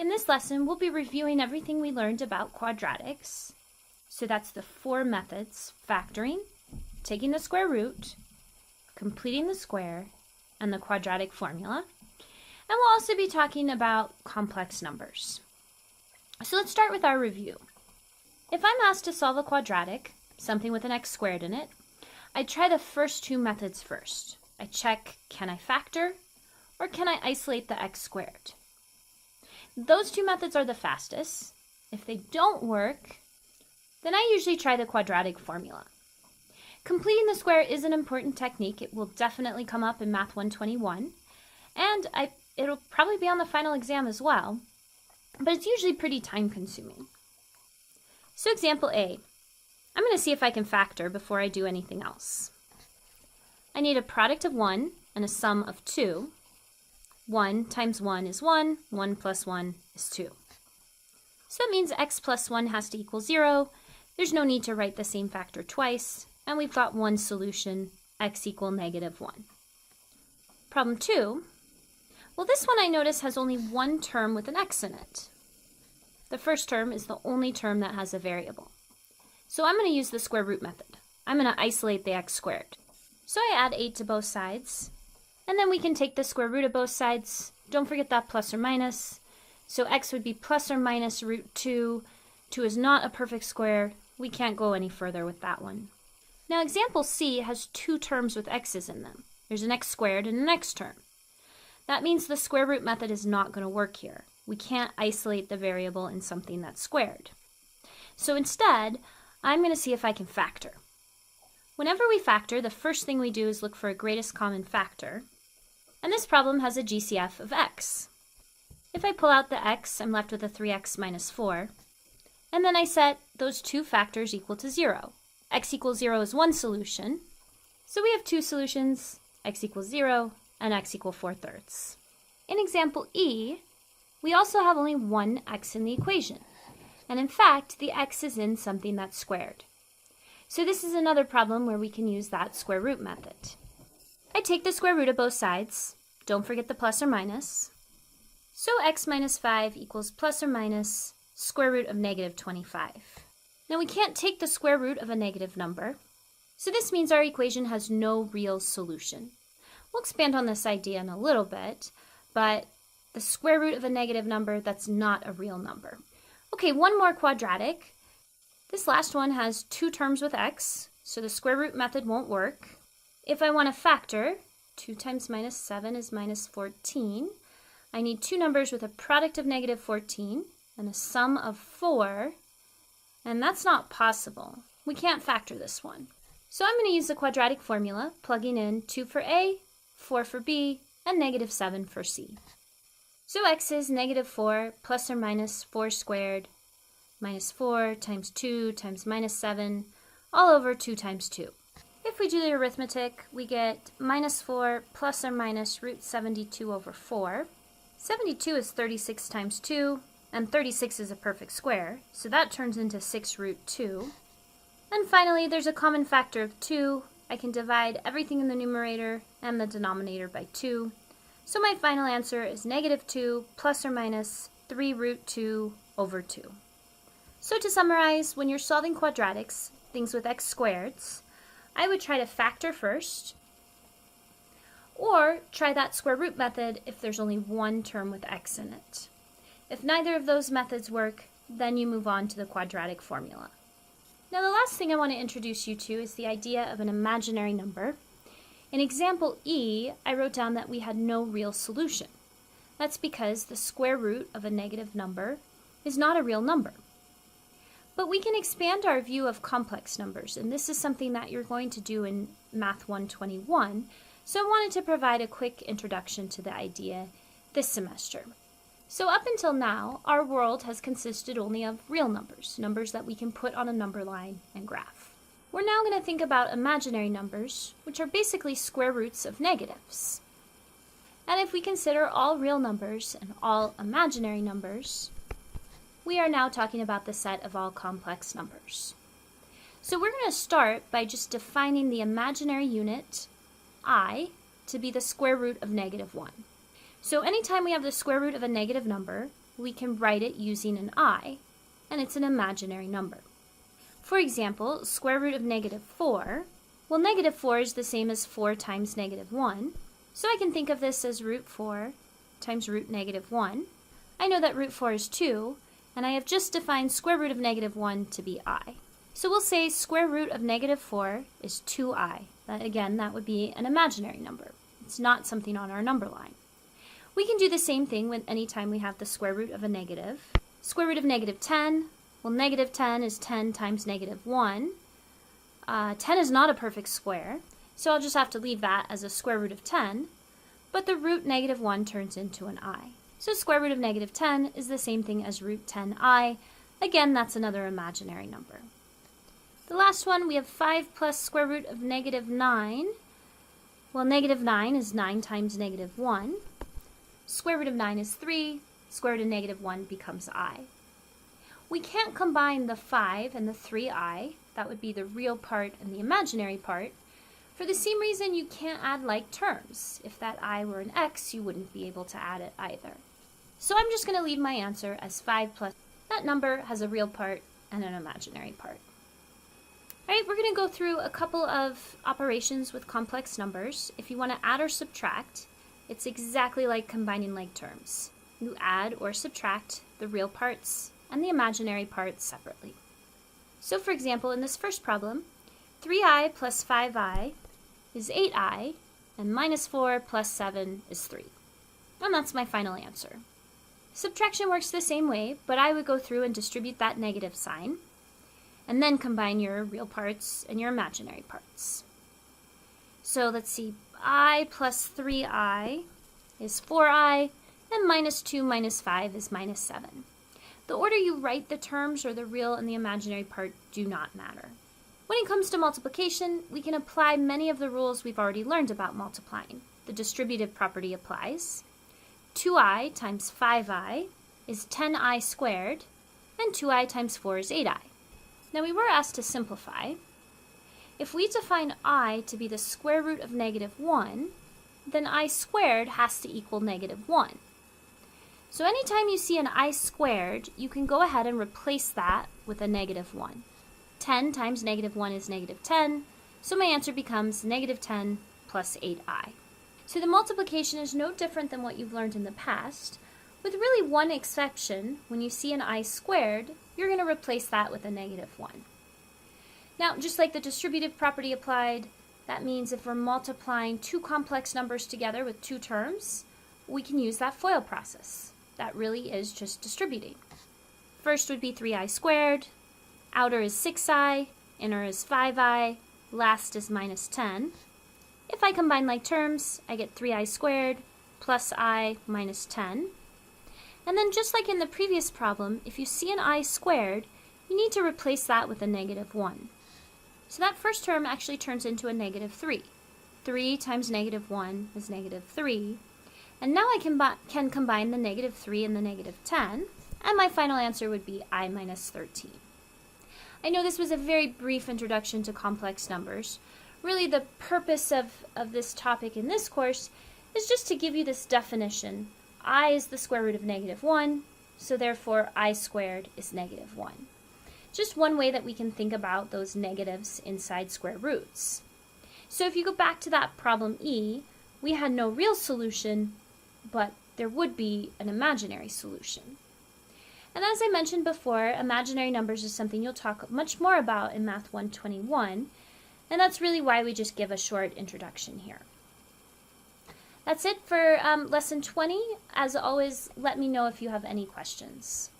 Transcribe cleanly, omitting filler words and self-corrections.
In this lesson, we'll be reviewing everything we learned about quadratics. So that's the four methods: factoring, taking the square root, completing the square, and the quadratic formula. And we'll also be talking about complex numbers. So let's start with our review. If I'm asked to solve a quadratic, something with an x squared in it, I try the first two methods first. I check, can I factor, or can I isolate the x squared? Those two methods are the fastest. If they don't work, then I usually try the quadratic formula. Completing the square is an important technique. It will definitely come up in Math 121, and it'll probably be on the final exam as well, but it's usually pretty time-consuming. So example A, I'm going to see if I can factor before I do anything else. I need a product of 1 and a sum of 2. 1 times 1 is 1, 1 plus 1 is 2. So that means x plus 1 has to equal 0. There's no need to write the same factor twice, and we've got one solution, x equal negative 1. Problem 2, well, this one I notice has only one term with an x in it. The first term is the only term that has a variable. So I'm going to use the square root method. I'm going to isolate the x squared. So I add 8 to both sides, and then we can take the square root of both sides. Don't forget that plus or minus. So x would be plus or minus root 2. 2 is not a perfect square. We can't go any further with that one. Now example C has two terms with x's in them. There's an x squared and an x term. That means the square root method is not going to work here. We can't isolate the variable in something that's squared. So instead, I'm going to see if I can factor. Whenever we factor, the first thing we do is look for a greatest common factor. And this problem has a GCF of x. If I pull out the x, I'm left with a 3x minus 4. And then I set those two factors equal to 0. X equals 0 is one solution. So we have two solutions, x equals 0 and x equals 4/3. In example E, we also have only one x in the equation. And in fact, the x is in something that's squared. So this is another problem where we can use that square root method. I take the square root of both sides. Don't forget the plus or minus. So x minus 5 equals plus or minus square root of negative 25. Now we can't take the square root of a negative number, so this means our equation has no real solution. We'll expand on this idea in a little bit, but the square root of a negative number, that's not a real number. Okay, one more quadratic. This last one has two terms with x, so the square root method won't work. If I want to factor, 2 times minus 7 is minus 14. I need two numbers with a product of negative 14 and a sum of 4, and that's not possible. We can't factor this one. So I'm going to use the quadratic formula, plugging in 2 for A, 4 for B, and negative 7 for C. So x is negative 4 plus or minus 4 squared minus 4 times 2 times minus 7 all over 2 times 2. If we do the arithmetic, we get minus 4 plus or minus root 72 over 4. 72 is 36 times 2, and 36 is a perfect square, so that turns into 6 root 2. And finally, there's a common factor of 2. I can divide everything in the numerator and the denominator by 2. So my final answer is negative 2 plus or minus 3 root 2 over 2. So to summarize, when you're solving quadratics, things with x squareds, I would try to factor first, or try that square root method if there's only one term with x in it. If neither of those methods work, then you move on to the quadratic formula. Now the last thing I want to introduce you to is the idea of an imaginary number. In example E, I wrote down that we had no real solution. That's because the square root of a negative number is not a real number. But we can expand our view of complex numbers, and this is something that you're going to do in Math 121, so I wanted to provide a quick introduction to the idea this semester. So up until now, our world has consisted only of real numbers, numbers that we can put on a number line and graph. We're now going to think about imaginary numbers, which are basically square roots of negatives. And if we consider all real numbers and all imaginary numbers, we are now talking about the set of all complex numbers. So we're going to start by just defining the imaginary unit, I, to be the square root of negative 1. So anytime we have the square root of a negative number, we can write it using an I, and it's an imaginary number. For example, square root of -4. Well, -4 is the same as 4 times -1, so I can think of this as root 4 times root -1. I know that root 4 is 2, and I have just defined square root of -1 to be I. So we'll say square root of -4 is 2I. Again, that would be an imaginary number. It's not something on our number line. We can do the same thing with any time we have the square root of a negative. Square root of -10, well, -10 is 10 times -1. 10 is not a perfect square, so I'll just have to leave that as a square root of 10, but the root -1 turns into an I. So square root of -10 is the same thing as root 10I. Again, that's another imaginary number. The last one, we have 5 plus square root of -9. Well, -9 is 9 times -1. Square root of 9 is 3. Square root of -1 becomes I. We can't combine the 5 and the 3I. That would be the real part and the imaginary part. For the same reason you can't add like terms. If that I were an X, you wouldn't be able to add it either. So I'm just going to leave my answer as 5 plus. That number has a real part and an imaginary part. All right, we're going to go through a couple of operations with complex numbers. If you want to add or subtract, it's exactly like combining like terms. You add or subtract the real parts and the imaginary parts separately. So for example, in this first problem, 3I plus 5I is 8I, and -4 plus 7 is 3. And that's my final answer. Subtraction works the same way, but I would go through and distribute that negative sign, and then combine your real parts and your imaginary parts. So let's see, I plus 3I is 4I, and -2 minus 5 is -7. The order you write the terms or the real and the imaginary part do not matter. When it comes to multiplication, we can apply many of the rules we've already learned about multiplying. The distributive property applies. 2I times 5I is 10I squared, and 2I times 4 is 8I. Now we were asked to simplify. If we define I to be the square root of -1, then I squared has to equal -1. So anytime you see an I squared, you can go ahead and replace that with a -1. 10 times -1 is -10, so my answer becomes -10 plus 8I. So the multiplication is no different than what you've learned in the past, with really one exception. When you see an I squared, you're going to replace that with a -1. Now, just like the distributive property applied, that means if we're multiplying two complex numbers together with two terms, we can use that FOIL process. That really is just distributing. First would be 3I squared, outer is 6I, inner is 5I, last is -10. If I combine like terms, I get 3I squared plus I minus 10. And then just like in the previous problem, if you see an I squared, you need to replace that with a -1. So that first term actually turns into a -3. 3 times -1 is -3. And now I can combine the -3 and the -10, and my final answer would be I minus 13. I know this was a very brief introduction to complex numbers. Really the purpose of this topic in this course is just to give you this definition. I is the square root of -1, so therefore I squared is -1. Just one way that we can think about those negatives inside square roots. So if you go back to that problem E, we had no real solution, but there would be an imaginary solution. And as I mentioned before, imaginary numbers is something you'll talk much more about in Math 121, and that's really why we just give a short introduction here. That's it for Lesson 20. As always, let me know if you have any questions.